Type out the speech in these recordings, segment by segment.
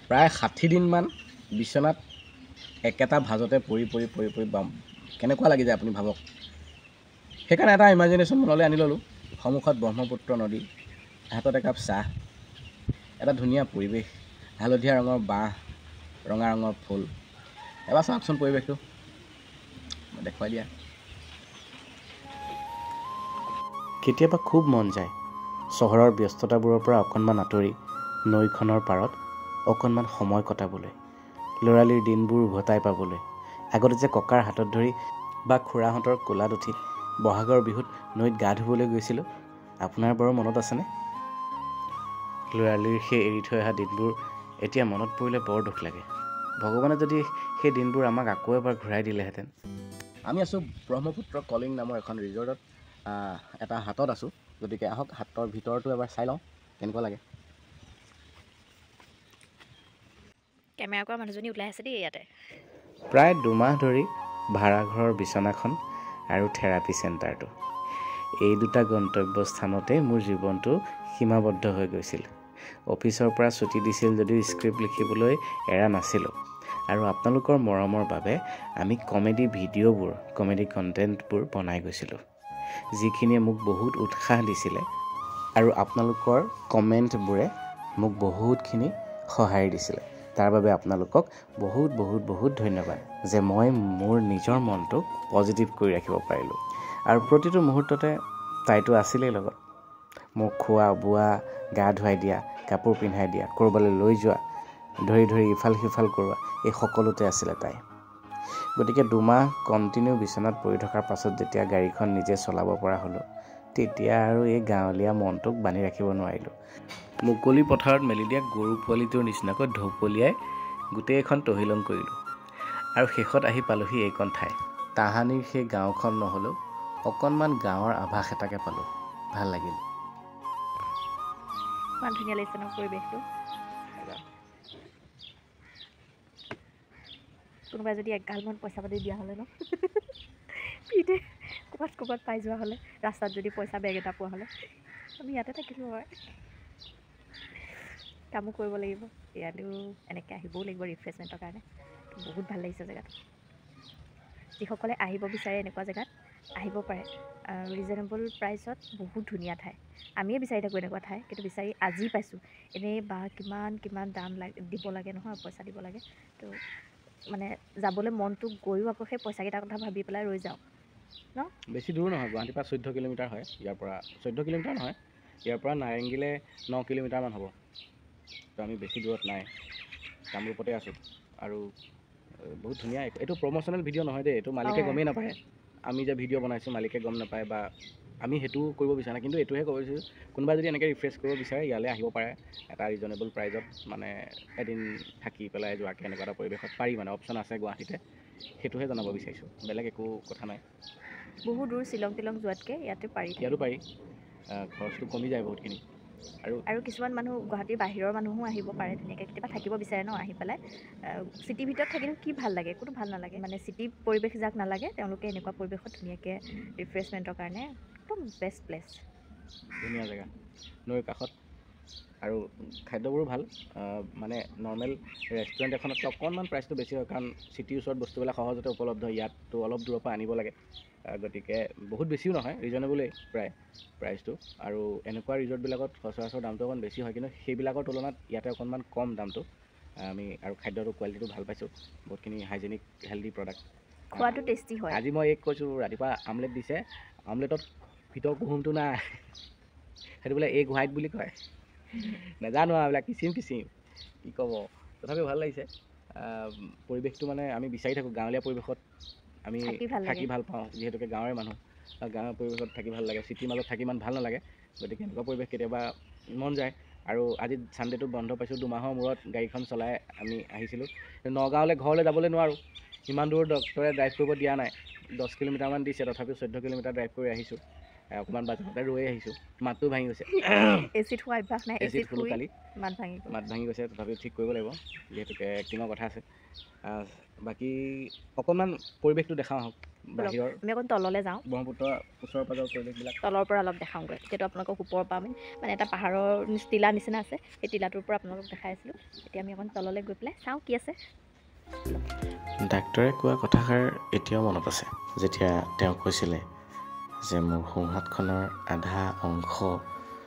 প্ৰায় 60 দিনমান বিচনাত একেটা ভাজতে পৰি কেনেকুৱা লাগি যায় আপুনি ভাবক। সেইকাৰণে এটা ইমাজিনেশ্যন মনলৈ আনি ল'লোঁ। সন্মুখত ব্ৰহ্মপুত্ৰ নদী, হাতত একাপ চাহ, এটা ধুনীয়া পৰিৱেশ, হালধীয়া ৰঙৰ বাঁহ, ৰঙা ৰঙৰ ফুল। এবাৰ চাওকচোন পৰিৱেশটো, দেখুৱাই দিয়া। কেতিয়াবা খুব মন যায় চহৰৰ ব্যস্ততাবোৰৰ পৰা অকণমান আঁতৰি নৈখনৰ পাৰত অকণমান সময় কটাবলৈ, ল'ৰালিৰ দিনবোৰ উভতাই পাবলৈ। আগতে যে ককাৰ হাতত ধৰি বা খুৰাহঁতৰ কোলাত উঠি বহাগৰ বিহুত নৈত গা ধুবলৈ গৈছিলোঁ, আপোনাৰ বাৰু মনত আছেনে? ল'ৰালিৰ সেই এৰি থৈ অহা দিনবোৰ এতিয়া মনত পৰিলে বৰ দুখ লাগে। ভগৱানে যদি সেই দিনবোৰ আমাক আকৌ এবাৰ ঘূৰাই দিলেহেঁতেন। আমি আছোঁ ব্ৰহ্মপুত্ৰ কলিং নামৰ এখন ৰিজৰ্টত, এটা হাটত আছোঁ। গতিকে আহক হাটৰ ভিতৰতো এবাৰ চাই লওঁ কেনেকুৱা লাগে। কেমেৰা কৰা মানুহজনী ওলাই আছে দেই ইয়াতে। প্ৰায় 2 মাহ ধৰি ভাড়াঘৰৰ বিচনাখন আৰু থেৰাপি চেণ্টাৰটো, এই দুটা গন্তব্যস্থানতেই মোৰ জীৱনটো সীমাবদ্ধ হৈ গৈছিল। অফিচৰ পৰা ছুটি দিছিল যদিও স্ক্ৰিপ্ট লিখিবলৈ এৰা নাছিলোঁ। আৰু আপোনালোকৰ মৰমৰ বাবে আমি কমেডি ভিডিঅ'বোৰ, কমেডি কণ্টেণ্টবোৰ বনাই গৈছিলোঁ, যিখিনিয়ে মোক বহুত উৎসাহ দিছিলে। আৰু আপোনালোকৰ কমেণ্টবোৰে মোক বহুতখিনি সহায় দিছিলে। তাৰ বাবে আপোনালোকক বহুত বহুত বহুত ধন্যবাদ যে মই মোৰ নিজৰ মনটোক পজিটিভ কৰি ৰাখিব পাৰিলোঁ। আৰু প্ৰতিটো মুহূৰ্ততে তাইতো আছিলেই লগত। মোক খোৱা বোৱা, গা ধুৱাই দিয়া, কাপোৰ পিন্ধাই দিয়া, ক'ৰবালৈ লৈ যোৱা, ধৰি ধৰি ইফাল সিফাল কৰোৱা, এই সকলোতে আছিলে তাই। গতিকে 2 মাহ কণ্টিনিউ বিচনাত পৰি থকাৰ পাছত যেতিয়া গাড়ীখন নিজে চলাব পৰা হ'লোঁ, তেতিয়া আৰু এই গাঁৱলীয়া মনটোক বান্ধি ৰাখিব নোৱাৰিলোঁ। মুকলি পথাৰত মেলি দিয়া গৰু পোৱালিটোৰ নিচিনাকৈ ঢপলিয়াই গোটেইখন তহিলং কৰিলোঁ। আৰু শেষত আহি পালোহি এইকণ ঠাই। তাহানিৰ সেই গাঁওখন নহ'লেও অকণমান গাঁৱৰ আভাস এটাকে পালোঁ, ভাল লাগিল। ইমান ধুনীয়া লাগিছে ন পৰিৱেশটো। কোনোবাই যদি এগালমান পইচা পাতি দিয়া হ'লে ন, পিঠে ক'ৰবাত পাই যোৱা হ'লে, ৰাস্তাত যদি পইচা বেগ এটা পোৱা হ'লে, আমি ইয়াতে থাকিলোঁ হয়। কামো কৰিব লাগিব, ইয়াতো এনেকৈ আহিবও লাগিব ৰিফ্ৰেছমেণ্টৰ কাৰণে। বহুত ভাল লাগিছে জেগাটো। যিসকলে আহিব বিচাৰে এনেকুৱা জেগাত আহিব পাৰে। ৰিজনেবল প্ৰাইচত বহুত ধুনীয়া ঠাই। আমিয়ে বিচাৰি থাকোঁ এনেকুৱা ঠাই, কিন্তু বিচাৰি আজি পাইছোঁ। এনেই বা কিমান দাম দিব লাগে নহয়, পইচা দিব লাগে। তো মানে যাবলৈ মনটো গৈও আকৌ সেই পইচাকেইটাৰ কথা ভাবি পেলাই ৰৈ যাওঁ ন। বেছি দূৰ নহয়, গুৱাহাটীৰ পৰা 14 কিলোমিটাৰ হয়। ইয়াৰ পৰা 14 কিলোমিটাৰ নহয়, ইয়াৰ পৰা নাৰেংগীলৈ 9 কিলোমিটাৰমান হ'ব। তো আমি বেছি দূৰত নাই, কামৰূপতে আছোঁ। আৰু বহুত ধুনীয়া। এইটো প্ৰমোচনেল ভিডিঅ' নহয় দেই, এইটো মালিকে গমেই নাপায় আমি যে ভিডিঅ' বনাইছোঁ, মালিকে গম নাপায় বা আমি সেইটো কৰিব বিচৰা নাই। কিন্তু এইটোহে ক'ব বিচাৰিছোঁ, কোনোবাই যদি এনেকৈ ৰিফ্ৰেছ কৰিব বিচাৰে ইয়ালৈ আহিব পাৰে। এটা ৰিজনেবল প্ৰাইজত, মানে এদিন থাকি পেলাই যোৱাকৈ এনেকুৱা এটা পৰিৱেশত পাৰি, মানে অপশ্যন আছে গুৱাহাটীতে। সেইটোহে জনাব বিচাৰিছোঁ, বেলেগ একো কথা নাই। বহুত দূৰ শ্বিলং তিলং যোৱাতকৈ ইয়াতে পাৰি, ইয়াতো পাৰি, খৰচটো কমি যায় বহুতখিনি। আৰু কিছুমান মানুহ গুৱাহাটীৰ বাহিৰৰ মানুহো আহিব পাৰে ধুনীয়াকৈ, কেতিয়াবা থাকিব বিচাৰে ন, আহি পেলাই চিটিৰ ভিতৰত থাকিলেও কি ভাল লাগে, কোনো ভাল নালাগে। মানে চিটি পৰিৱেশ যাক নালাগে, তেওঁলোকে এনেকুৱা পৰিৱেশত ধুনীয়াকৈ ৰিফ্ৰেছমেণ্টৰ কাৰণে একদম বেষ্ট প্লেচ। ধুনীয়া জেগা, নৈৰ কাষত, আৰু খাদ্যবোৰো ভাল। মানে নৰ্মেল ৰেষ্টুৰেণ্ট এখনতকৈ অকণমান প্ৰাইচটো বেছি হয়, কাৰণ চিটিৰ ওচৰত বস্তুবিলাক সহজতে উপলব্ধ। ইয়াততো অলপ দূৰৰ পৰা আনিব লাগে, গতিকে বহুত বেছিও নহয়, ৰিজনেবলেই প্ৰাইচটো। আৰু এনেকুৱা ৰিজৰ্টবিলাকত সচৰাচৰ দামটো অকণমান বেছি হয়, কিন্তু সেইবিলাকৰ তুলনাত ইয়াতে অকণমান কম দামটো। আৰু খাদ্যটো কোৱালিটিটো ভাল পাইছোঁ, বহুতখিনি হাইজেনিক হেল্ডি প্ৰডাক্ট। খোৱাটো টেষ্টি হয়। আজি মই কৈছোঁ, ৰাতিপুৱা আমলেট দিছে, আমলেটত ভিতৰৰ কুহুমটো নাই, সেইটো বোলে এগ হোৱাইট বুলি কয়। নাজানো আৰু এইবিলাক কিচিম কি ক'ব, তথাপিও ভাল লাগিছে। পৰিৱেশটো মানে আমি বিচাৰি থাকোঁ, গাঁৱলীয়া পৰিৱেশত আমি থাকি ভাল পাওঁ, যিহেতুকে গাঁৱৰে মানুহ। গাঁৱৰ পৰিৱেশত থাকি ভাল লাগে, চিটিৰ মাজত থাকি ইমান ভাল নালাগে। গতিকে এনেকুৱা পৰিৱেশ কেতিয়াবা মন যায়। আৰু আজি ছানডে'টো বন্ধ পাইছোঁ, 2 মাহৰ মূৰত গাড়ীখন চলাই আমি আহিছিলোঁ। নগাঁৱলৈ ঘৰলৈ যাবলৈ নোৱাৰোঁ, ইমান দূৰ ডক্টৰে ড্ৰাইভ কৰিব দিয়া নাই। 10 কিলোমিটাৰমান দিছে, তথাপিও 14 কিলোমিটাৰ ড্ৰাইভ কৰি আহিছোঁ। অকণমান বাজেটতে ৰৈ আহিছোঁ, মাতটো ভাঙি গৈছে। এচিড খোৱা অভ্যাস নাই, এচিড খোলোঁ কালি, মাত ভাঙি গৈছে। তথাপিও ঠিক কৰিব লাগিব, যিহেতুকে এক্টিঙৰ কথা আছে। বাকী অকণমান পৰিৱেশটো দেখাওঁ আহক। বাহিৰৰ আমি অকণ তললৈ যাওঁ, ব্ৰহ্মপুত্ৰৰ ওচৰৰ পাজৰৰ পৰিৱেশবিলাক তলৰ পৰা অলপ দেখাওঁগৈ। এতিয়াতো আপোনালোকক ওপৰৰ পৰা মানে এটা পাহাৰৰ টিলা নিচিনা আছে, সেই টিলাটোৰ পৰা আপোনালোকক দেখাই আছিলোঁ। এতিয়া আমি অকণ তললৈ গৈ পেলাই চাওঁ কি আছে। ডাক্তৰে কোৱা কথাষাৰ এতিয়াও মনত আছে, যেতিয়া তেওঁ কৈছিলে যে মোৰ সোঁহাতখনৰ আধা অংশ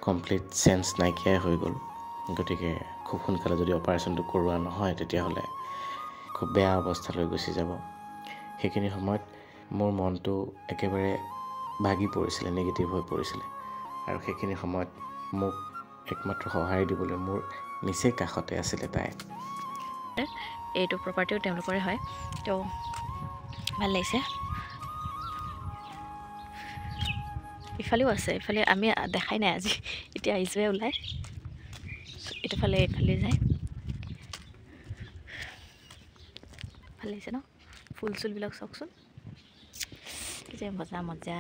কমপ্লিট চেঞ্চ নাইকিয়াই হৈ গ'ল, গতিকে খুব সোনকালে যদি অপাৰেশ্যনটো কৰোৱা নহয় তেতিয়াহ'লে খুব বেয়া অৱস্থালৈ গুচি যাব। সেইখিনি সময়ত মোৰ মনটো একেবাৰে ভাগি পৰিছিলে, নিগেটিভ হৈ পৰিছিলে, আৰু সেইখিনি সময়ত মোক একমাত্ৰ সঁহাৰি দিবলৈ মোৰ নিচেই কাষতে আছিলে তাই। এইটো প্ৰপাৰ্টিও তেওঁলোকৰে হয়, তো ভাল লাগিছে। ইফালেও আছে, ইফালে আমি দেখাই নাই আজি, এতিয়া আহিছোঁহে ওলাই। এইটো ফালে এইফালে যায়, ভাল লাগিছে ন? ফুল চুলবিলাক চাওকচোন, কি যে মজা মজা।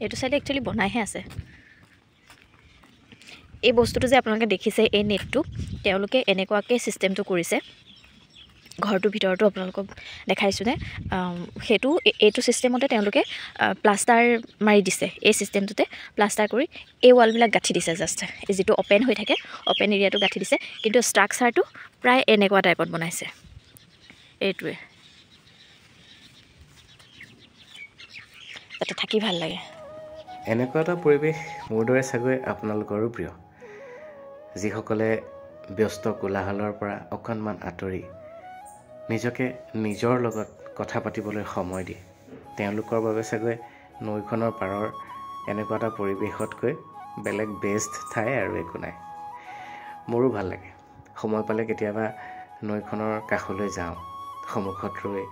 এইটো চাইডে একচুৱেলি বনাইহে আছে। এই বস্তুটো যে আপোনালোকে দেখিছে, এই নেটটো তেওঁলোকে এনেকুৱাকৈ ছিষ্টেমটো কৰিছে। ঘৰটোৰ ভিতৰতো আপোনালোকক দেখাইছোঁনে, সেইটো এইটো ছিষ্টেমতে তেওঁলোকে প্লাষ্টাৰ মাৰি দিছে। এই ছিষ্টেমটোতে প্লাষ্টাৰ কৰি এই ৱালবিলাক গাঁঠি দিছে। জাষ্ট এই যিটো অ'পেন হৈ থাকে, অ'পেন এৰিয়াটো গাঁঠি দিছে, কিন্তু ষ্ট্ৰাকচাৰটো প্ৰায় এনেকুৱা টাইপত বনাইছে। এইটোৱে যাতে থাকি ভাল লাগে। এনেকুৱা এটা পৰিৱেশ মোৰ দৰে চাগৈ আপোনালোকৰো প্ৰিয়, যিসকলে ব্যস্ত কোলাহলৰ পৰা অকণমান আঁতৰি নিজকে নিজৰ লগত কথা পাতিবলৈ সময় দিয়ে। তেওঁলোকৰ বাবে চাগৈ নৈখনৰ পাৰৰ এনেকুৱা এটা পৰিৱেশতকৈ বেলেগ বেষ্ট ঠাই আৰু একো নাই। মোৰো ভাল লাগে, সময় পালে কেতিয়াবা নৈখনৰ কাষলৈ যাওঁ, সন্মুখত ৰৈ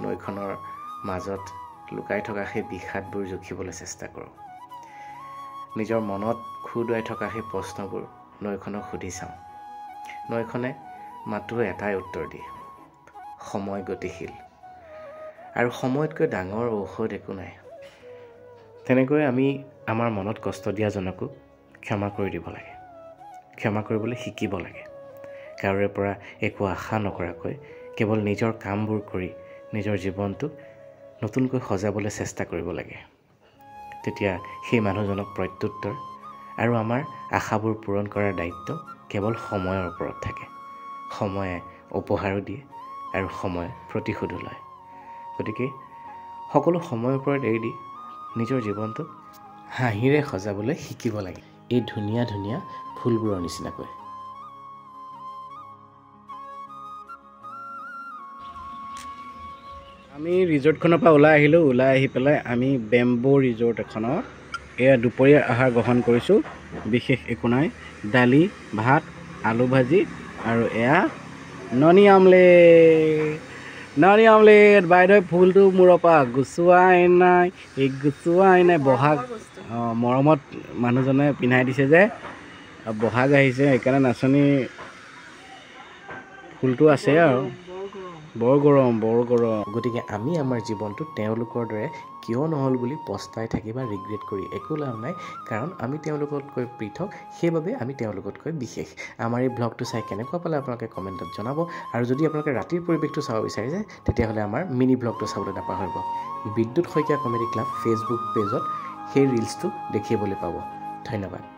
নৈখনৰ মাজত লুকাই থকা সেই বিষাদবোৰ জুখিবলৈ চেষ্টা কৰোঁ। নিজৰ মনত খুদুৱাই থকা সেই প্ৰশ্নবোৰ নৈখনক সুধি চাওঁ। নৈখনে মাত্ৰ এটাই উত্তৰ দিয়ে, সময় গতিশীল, আৰু সময়তকৈ ডাঙৰ ঔষধ একো নাই। তেনেকৈ আমি আমাৰ মনত কষ্ট দিয়াজনকো ক্ষমা কৰি দিব লাগে, ক্ষমা কৰিবলৈ শিকিব লাগে। কাৰোৰে পৰা একো আশা নকৰাকৈ কেৱল নিজৰ কামবোৰ কৰি নিজৰ জীৱনটোক নতুনকৈ সজাবলৈ চেষ্টা কৰিব লাগে। তেতিয়া সেই মানুহজনক প্ৰত্যুত্তৰ আৰু আমাৰ আশাবোৰ পূৰণ কৰাৰ দায়িত্ব কেৱল সময়ৰ ওপৰত থাকে। সময়ে উপহাৰো দিয়ে আৰু সময়ে প্ৰতিশোধো লয়। গতিকে সকলো সময়ৰ ওপৰত এৰি দি নিজৰ জীৱনটো হাঁহিৰে সজাবলৈ শিকিব লাগে, এই ধুনীয়া ধুনীয়া ফুলবোৰৰ নিচিনাকৈ। আমি ৰিজৰ্টখনৰ পৰা ওলাই আহিলোঁ। ওলাই আহি পেলাই আমি বেম্বো ৰিজৰ্ট এখনত এয়া দুপৰীয়াৰ আহাৰ গ্ৰহণ কৰিছোঁ। বিশেষ একো নাই, দালি, ভাত, আলু ভাজি আৰু এয়া ননী আমলেট। ননী আমলেট বাইদেউ ফুলটো মূৰৰ পৰা গুচোৱাই নাই, গুচোৱাই নাই। বহাগ মৰমত মানুহজনে পিন্ধাই দিছে যে, বহাগ আহিছে সেইকাৰণে নাচনী ফুলটো আছে আৰু বৰ গৰম, বৰ গৰম। গতিকে আমি আমাৰ জীৱনটো তেওঁলোকৰ দৰে কিয় নহ'ল বুলি পস্তাই থাকি বা ৰিগ্ৰেট কৰি একো লাভ নাই, কাৰণ আমি তেওঁলোকতকৈ পৃথক, সেইবাবে আমি তেওঁলোকতকৈ বিশেষ। আমাৰ এই ব্লগটো চাই কেনেকুৱা পালে আপোনালোকে কমেণ্টত জনাব, আৰু যদি আপোনালোকে ৰাতিৰ পৰিৱেশটো চাব বিচাৰিছে তেতিয়াহ'লে আমাৰ মিনি ব্লগটো চাবলৈ নাপাহৰিব। বিদ্যুৎ শইকীয়া কমেডি ক্লাব ফেচবুক পেজত সেই ৰিলচটো দেখিবলৈ পাব। ধন্যবাদ।